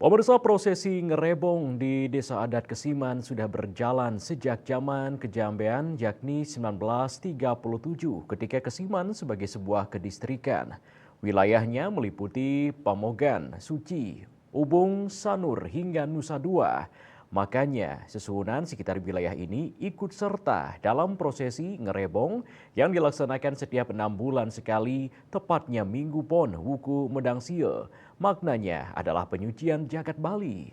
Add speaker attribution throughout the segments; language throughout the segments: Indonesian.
Speaker 1: Pemirsa, prosesi ngerebong di Desa Adat Kesiman sudah berjalan sejak zaman kejambean yakni 1937 ketika Kesiman sebagai sebuah kedistrikan. Wilayahnya meliputi Pamogan, Suci, Ubung, Sanur hingga Nusa Dua. Makanya sesuhunan sekitar wilayah ini ikut serta dalam prosesi ngerebong yang dilaksanakan setiap 6 bulan sekali, tepatnya Minggu Pon Wuku Medang Sie. Maknanya adalah penyucian jagat Bali.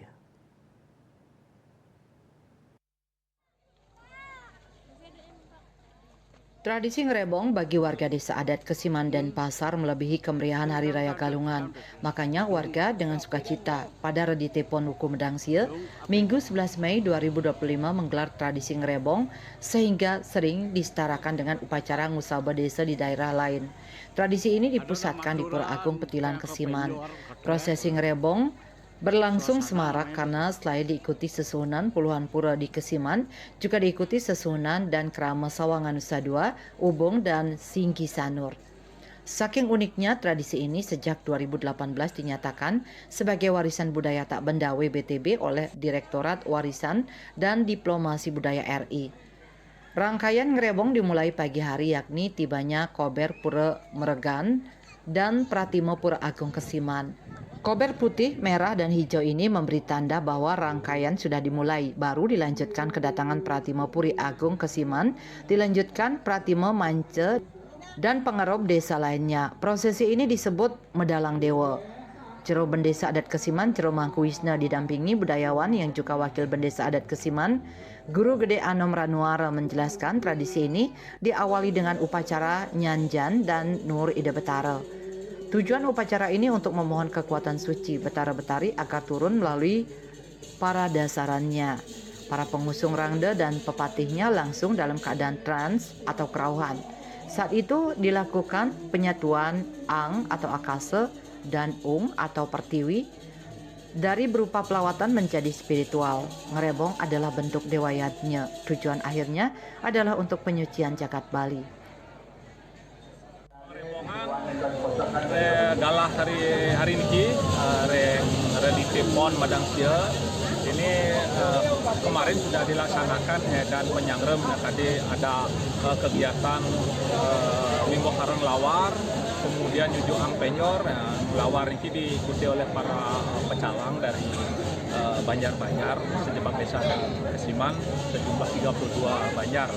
Speaker 2: Tradisi ngerebong bagi warga desa adat Kesiman dan Pasar melebihi kemeriahan Hari Raya Galungan. Makanya warga dengan sukacita pada Redite Pon Wuku Medang Sie, Minggu 11 Mei 2025 menggelar tradisi ngerebong sehingga sering disetarakan dengan upacara ngusaba desa di daerah lain. Tradisi ini dipusatkan di Pura Agung Petilan Kesiman. Prosesi ngerebong berlangsung semarak karena selain diikuti sesuhunan puluhan pura di Kesiman, juga diikuti sesuhunan dan kerama Sawangan Nusa Dua, Ubung, dan Singgi Sanur. Saking uniknya tradisi ini sejak 2018 dinyatakan sebagai warisan budaya tak benda WBTB oleh Direktorat Warisan dan Diplomasi Budaya RI. Rangkaian ngerebong dimulai pagi hari yakni tibanya Kober Pura Meregan dan Pratimo Pura Agung Kesiman. Kober putih, merah, dan hijau ini memberi tanda bahwa rangkaian sudah dimulai. Baru dilanjutkan kedatangan Pratimo Puri Agung Kesiman, dilanjutkan Pratimo Mance, dan pengerob desa lainnya. Prosesi ini disebut Medalang Dewa. Jero Bendesa Adat Kesiman, Jero Mangku Wisna didampingi budayawan yang juga wakil Bendesa Adat Kesiman, Guru Gede Anom Ranuara menjelaskan tradisi ini diawali dengan upacara Nyanjan dan Nur Ida Betara. Tujuan upacara ini untuk memohon kekuatan suci Betara-Betari agar turun melalui para dasarannya. Para pengusung rangda dan pepatihnya langsung dalam keadaan trans atau kerauhan. Saat itu dilakukan penyatuan Ang atau Akase dan Ung atau Pertiwi dari berupa pelawatan menjadi spiritual. Ngerebong adalah bentuk dewa yatnya. Tujuan akhirnya adalah untuk penyucian jagat Bali.
Speaker 3: Dalam hari ini di Pon Medang Sie ini kemarin sudah dilaksanakan dan penyangrem tadi ada kegiatan mimbo karang lawar, kemudian nyuju ang penyor. Lawar ini diikuti oleh para pecalang dari Banjar-Banjar sejebak desa Kesiman sejumlah 32 Banjar.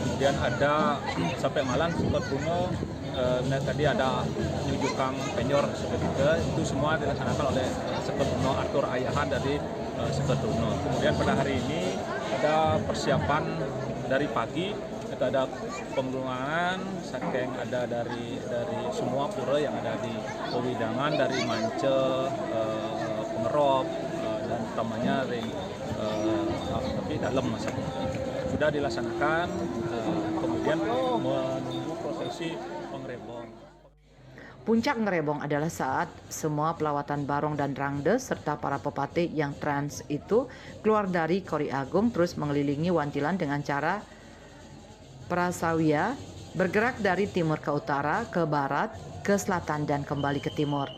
Speaker 3: Kemudian ada sampai malam Sukot Kuno. Tadi ada nyujukang penyor itu semua dilaksanakan oleh Seketuno Arthur Ayahan dari Seketuno. Kemudian pada hari ini ada persiapan dari pagi, itu ada pengelungan saking ada dari semua pura yang ada di Pewidangan, dari Mance, Pengerop, dan utamanya dari tapi dalam masa sudah dilaksanakan, kemudian menunggu prosesi pengerebong.
Speaker 2: Puncak ngerebong adalah saat semua pelawatan barong dan rangde serta para pepatih yang trans itu keluar dari Kori Agung terus mengelilingi Wantilan dengan cara prasawiya, bergerak dari timur ke utara, ke barat, ke selatan, dan kembali ke timur.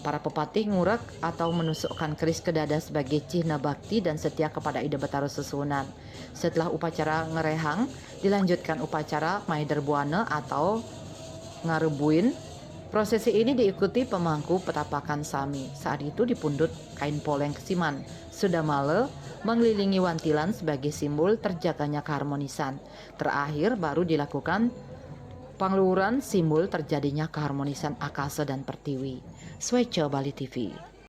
Speaker 2: Para pepatih ngurek atau menusukkan keris ke dada sebagai cihna bakti dan setia kepada Ida Betara Susunan. Setelah upacara ngerehang, dilanjutkan upacara Maider Buana atau ngarebuin. Prosesi ini diikuti pemangku petapakan Sami. Saat itu dipundut kain poleng Kesiman. Sudah male mengelilingi Wantilan sebagai simbol terjaganya keharmonisan. Terakhir baru dilakukan pangluhuran simbol terjadinya keharmonisan Akase dan Pertiwi. Swece Bali TV.